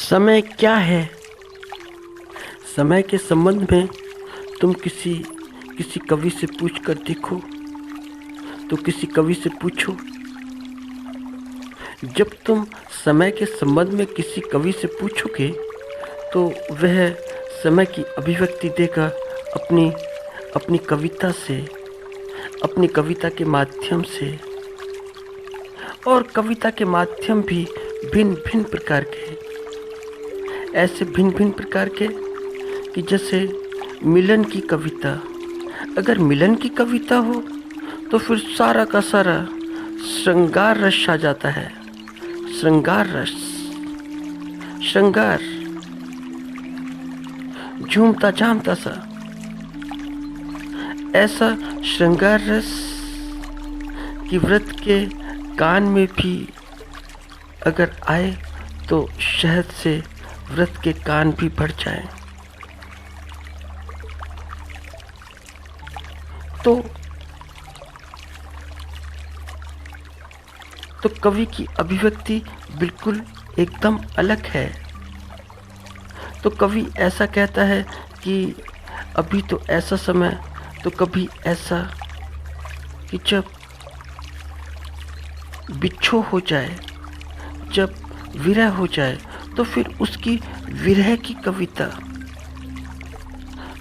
समय क्या है? समय के संबंध में तुम किसी किसी कवि से पूछ कर देखो। तो किसी कवि से पूछो। जब तुम समय के संबंध में किसी कवि से पूछोगे तो वह समय की अभिव्यक्ति देगा अपनी अपनी कविता से, अपनी कविता के माध्यम से। और कविता के माध्यम भी भिन्न भिन्न प्रकार के, ऐसे भिन्न भिन्न प्रकार के कि जैसे मिलन की कविता। अगर मिलन की कविता हो तो फिर सारा का सारा श्रृंगार रस आ जाता है। श्रृंगार रस, श्रृंगार, झूमता झामता सा ऐसा श्रृंगार रस कि व्रत के कान में भी अगर आए तो शहद से व्रत के कान भी भर जाएं। तो कवि की अभिव्यक्ति बिल्कुल एकदम अलग है। तो कवि ऐसा कहता है कि अभी तो ऐसा समय, तो कभी ऐसा कि जब बिच्छो हो जाए, जब विरह हो जाए तो फिर उसकी विरह की कविता।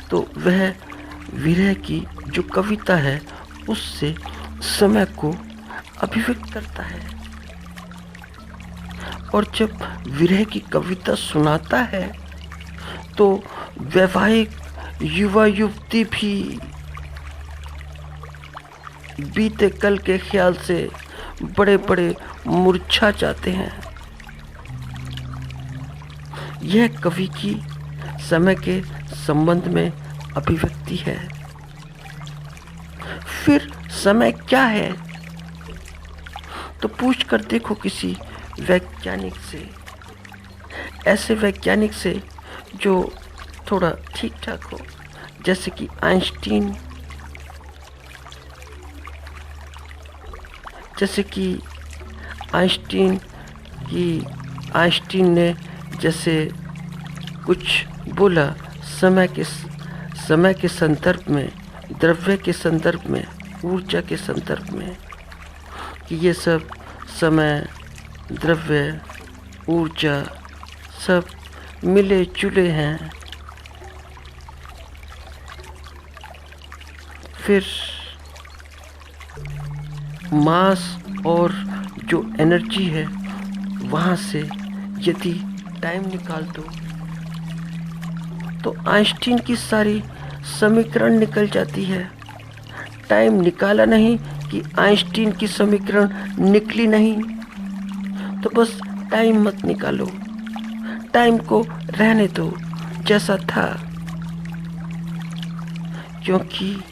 तो वह विरह की जो कविता है उससे समय को अभिव्यक्त करता है। और जब विरह की कविता सुनाता है तो वैवाहिक युवा युवती भी बीते कल के ख्याल से बड़े बड़े मुरझा जाते हैं। यह कवि की समय के संबंध में अभिव्यक्ति है। फिर समय क्या है? तो पूछ कर देखो किसी वैज्ञानिक से, ऐसे वैज्ञानिक से जो थोड़ा ठीक ठाक हो, जैसे कि आइंस्टीन, आइंस्टीन ने जैसे कुछ बोला समय के संदर्भ में, द्रव्य के संदर्भ में, ऊर्जा के संदर्भ में, कि ये सब समय, द्रव्य, ऊर्जा सब मिले जुले हैं। फिर मास और जो एनर्जी है वहाँ से यदि टाइम निकाल दो तो आइंस्टीन की सारी समीकरण निकल जाती है। टाइम निकाला नहीं कि आइंस्टीन की समीकरण निकली नहीं। तो बस टाइम मत निकालो, टाइम को रहने दो जैसा था, क्योंकि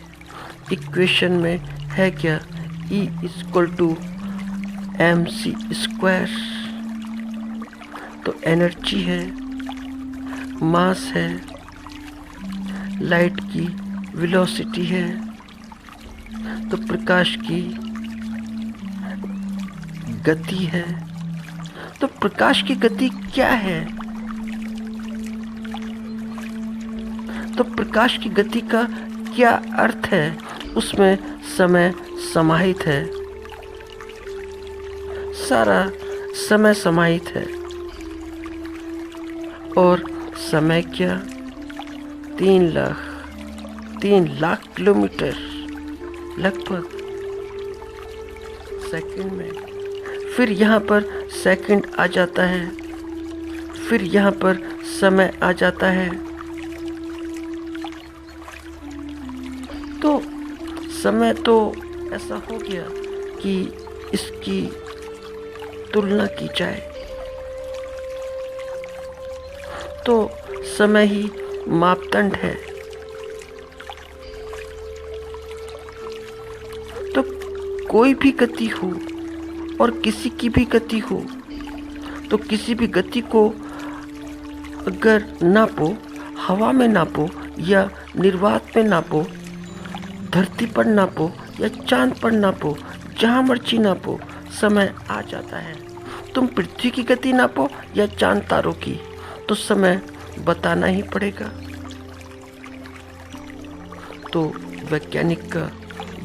इक्वेशन में है क्या, E = mc²। तो एनर्जी है, मास है, लाइट की वेलोसिटी है, तो प्रकाश की गति है। तो प्रकाश की गति क्या है? तो प्रकाश की गति का क्या अर्थ है? उसमें समय समाहित है, सारा समय समाहित है। और समय क्या, 3 लाख किलोमीटर लगभग सेकंड में। फिर यहाँ पर सेकंड आ जाता है, फिर यहाँ पर समय आ जाता है। तो समय तो ऐसा हो गया कि इसकी तुलना की जाए तो समय ही मापदंड है। तो कोई भी गति हो और किसी की भी गति हो, तो किसी भी गति को अगर नापो, हवा में नापो या निर्वात में नापो, धरती पर नापो या चांद पर नापो, जहाँ मर्जी नापो, समय आ जाता है। तुम पृथ्वी की गति नापो या चांद तारों की, तो समय बताना ही पड़ेगा। तो वैज्ञानिक का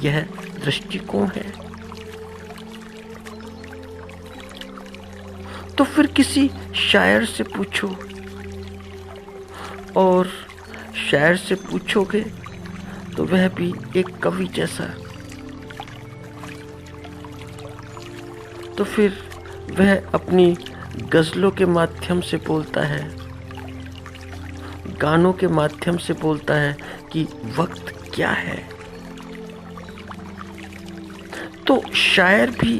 यह दृष्टिकोण है। तो फिर किसी शायर से पूछो, और शायर से पूछोगे तो वह भी एक कवि जैसा। तो फिर वह अपनी गज़लों के माध्यम से बोलता है, गानों के माध्यम से बोलता है कि वक्त क्या है। तो शायर भी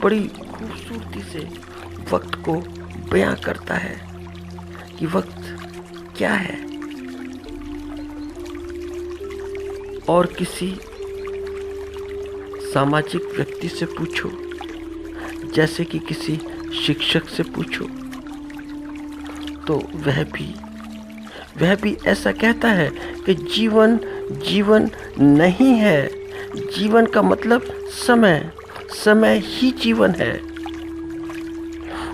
बड़ी खूबसूरती से वक्त को बयां करता है कि वक्त क्या है। और किसी सामाजिक व्यक्ति से पूछो, जैसे कि किसी शिक्षक से पूछो, तो वह भी ऐसा कहता है कि जीवन जीवन नहीं है, जीवन का मतलब समय ही जीवन है।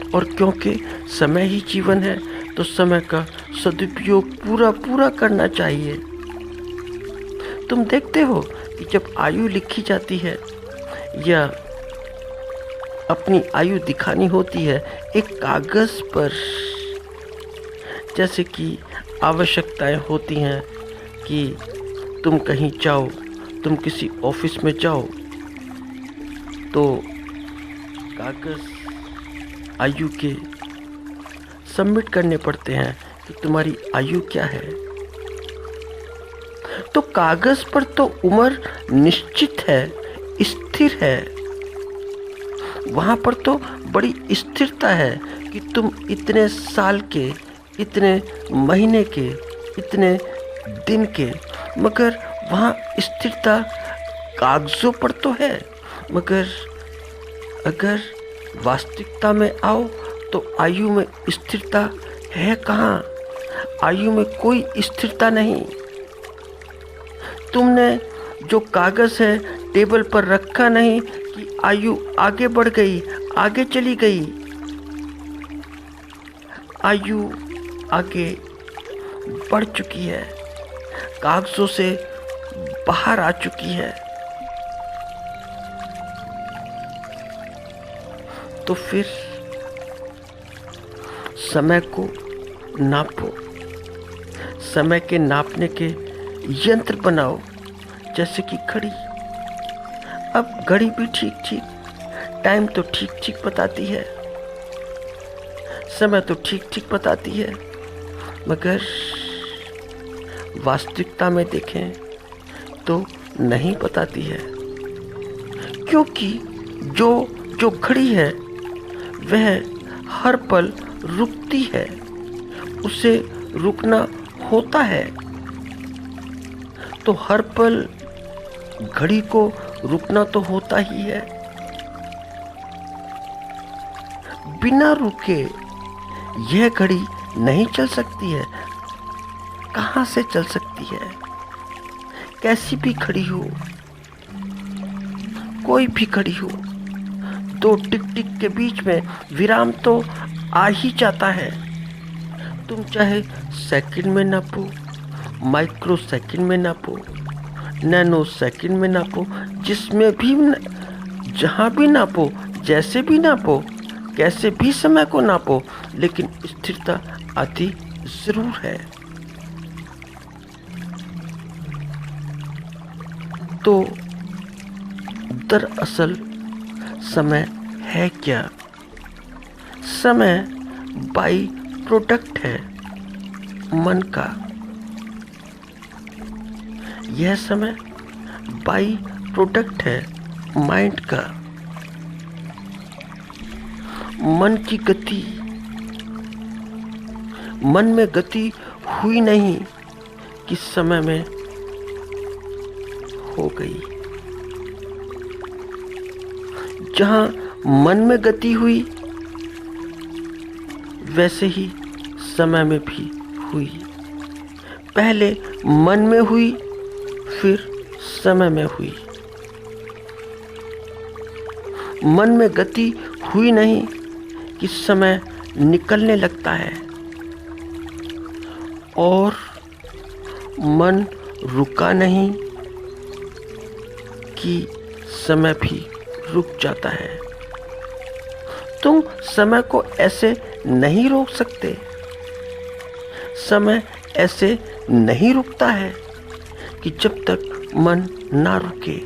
और क्योंकि समय ही जीवन है तो समय का सदुपयोग पूरा करना चाहिए। तुम देखते हो कि जब आयु लिखी जाती है या अपनी आयु दिखानी होती है एक कागज़ पर, जैसे कि आवश्यकताएं होती हैं कि तुम कहीं जाओ, तुम किसी ऑफिस में जाओ, तो कागज़ आयु के सबमिट करने पड़ते हैं कि तुम्हारी आयु क्या है। तो कागज़ पर तो उम्र निश्चित है, स्थिर है। वहाँ पर तो बड़ी स्थिरता है कि तुम इतने साल के, इतने महीने के, इतने दिन के, मगर वहाँ स्थिरता कागज़ों पर तो है। मगर अगर वास्तविकता में आओ तो आयु में स्थिरता है कहाँ? आयु में कोई स्थिरता नहीं। तुमने जो कागज़ है टेबल पर रखा नहीं कि आयु आगे बढ़ गई, आगे चली गई। आयु आगे बढ़ चुकी है, कागज़ों से बाहर आ चुकी है। तो फिर समय को नापो, समय के नापने के यंत्र बनाओ, जैसे कि घड़ी। अब घड़ी भी ठीक टाइम तो ठीक बताती है, समय तो ठीक बताती है, मगर वास्तविकता में देखें तो नहीं बताती है। क्योंकि जो घड़ी है वह हर पल रुकती है, उसे रुकना होता है। तो हर पल घड़ी को रुकना तो होता ही है। बिना रुके यह घड़ी नहीं चल सकती है। कहाँ से चल सकती है? कैसी भी घड़ी हो, कोई भी घड़ी हो, दो टिक के बीच में विराम तो आ ही जाता है। तुम चाहे सेकंड में नापो, माइक्रो सेकंड में नापो, नैनो सेकंड में नापो, जिसमें भी जहाँ भी नापो, जैसे भी नापो, कैसे भी समय को नापो, लेकिन स्थिरता आती जरूर है। तो दरअसल समय है क्या? समय बाई प्रोडक्ट है मन का। यह समय बाई प्रोडक्ट है माइंड का। मन की गति, मन में गति हुई नहीं कि समय में हो गई। जहां मन में गति हुई वैसे ही समय में भी हुई। पहले मन में हुई, फिर समय में हुई। मन में गति हुई नहीं कि समय निकलने लगता है। और मन रुका नहीं कि समय भी रुक जाता है। तुम समय को ऐसे नहीं रोक सकते। समय ऐसे नहीं रुकता है कि जब तक मन ना रुके।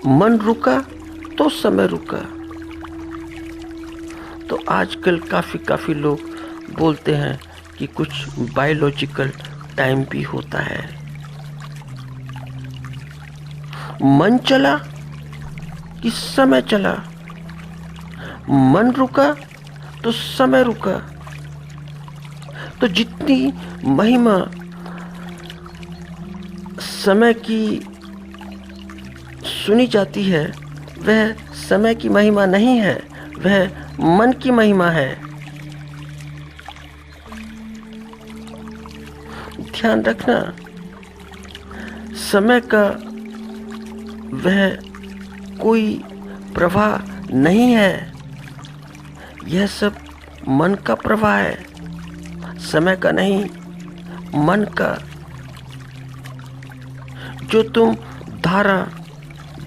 मन रुका तो समय रुका। तो आजकल काफी लोग बोलते हैं कि कुछ बायोलॉजिकल टाइम भी होता है। मन चला कि समय चला, मन रुका तो समय रुका। तो जितनी महिमा समय की सुनी जाती है वह समय की महिमा नहीं है, वह मन की महिमा है। ध्यान रखना, समय का वह कोई प्रवाह नहीं है, यह सब मन का प्रवाह है, समय का नहीं, मन का। जो तुम धारा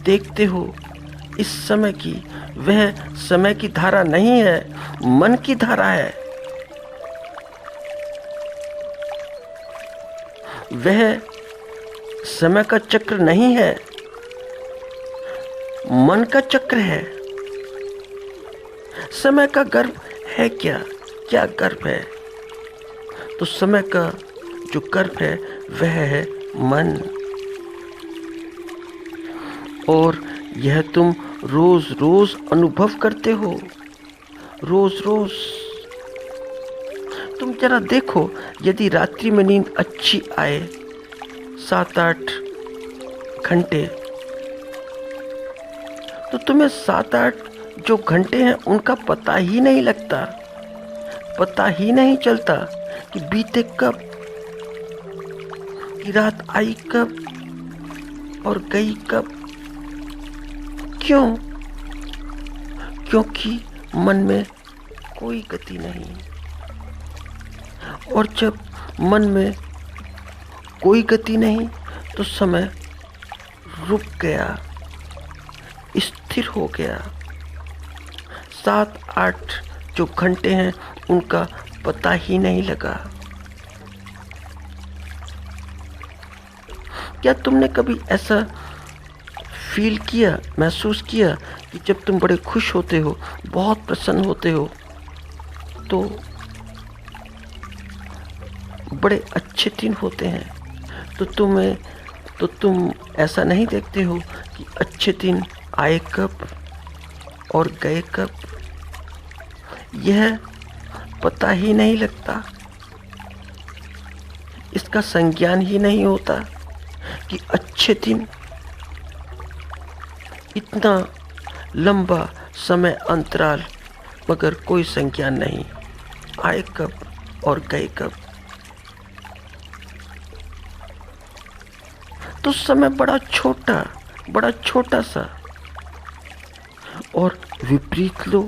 देखते हो इस समय की, वह समय की धारा नहीं है, मन की धारा है। वह समय का चक्र नहीं है, मन का चक्र है। समय का गर्भ है क्या? क्या गर्भ है? तो समय का जो गर्भ है वह है मन। और यह तुम रोज रोज अनुभव करते हो, रोज रोज। तुम जरा देखो, यदि रात्रि में नींद अच्छी आए 7-8 घंटे, तो तुम्हें 7-8 जो घंटे हैं उनका पता ही नहीं लगता, पता ही नहीं चलता कि बीते कब, कि रात आई कब और गई कब। क्यों? क्योंकि मन में कोई गति नहीं। और जब मन में कोई गति नहीं तो समय रुक गया, स्थिर हो गया। 7-8 जो घंटे हैं उनका पता ही नहीं लगा। क्या तुमने कभी ऐसा फील किया, महसूस किया कि जब तुम बड़े खुश होते हो, बहुत प्रसन्न होते हो, तो बड़े अच्छे दिन होते हैं, तो तुम ऐसा नहीं देखते हो कि अच्छे दिन आए कब और गए कब? यह पता ही नहीं लगता, इसका संज्ञान ही नहीं होता कि अच्छे दिन, इतना लंबा समय अंतराल मगर कोई संज्ञान नहीं, आए कब और गए कब। तो समय बड़ा छोटा सा। और विपरीत लो,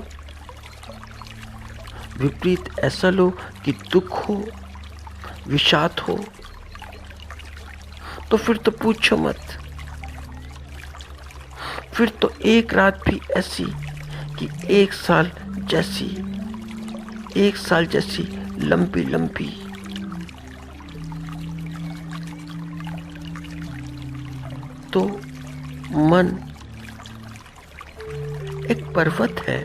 विपरीत ऐसा लो कि दुख हो, विषाद हो, तो फिर तो पूछो मत। फिर तो एक रात भी ऐसी कि एक साल जैसी लंबी लंबी। तो मन एक पर्वत है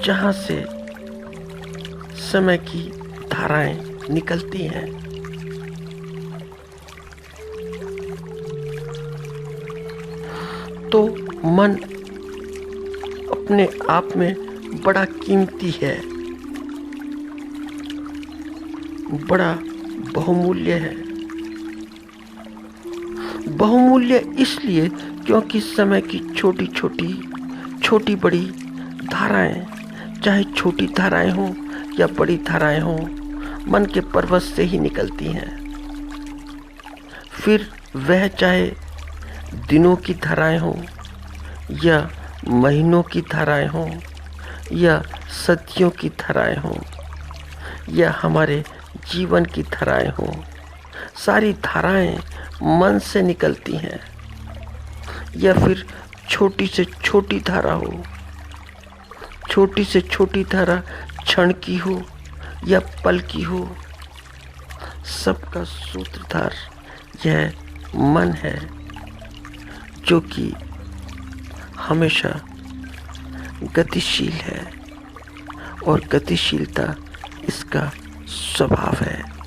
जहां से समय की धाराएं निकलती हैं। तो मन अपने आप में बड़ा कीमती है, बड़ा बहुमूल्य है। बहुमूल्य इसलिए क्योंकि समय की छोटी बड़ी धाराएं, चाहे छोटी धाराएं हों या बड़ी धाराएं हों, मन के पर्वत से ही निकलती हैं। फिर वह चाहे दिनों की धाराएं हों या महीनों की धाराएं हों या सदियों की धाराएं हों, या हमारे जीवन की धाराएं हों, सारी धाराएं मन से निकलती हैं। या फिर छोटी से छोटी धारा हो, छोटी से छोटी धारा क्षण की हो या पल की हो, सबका सूत्रधार यह मन है, जो कि हमेशा गतिशील है और गतिशीलता इसका स्वभाव है।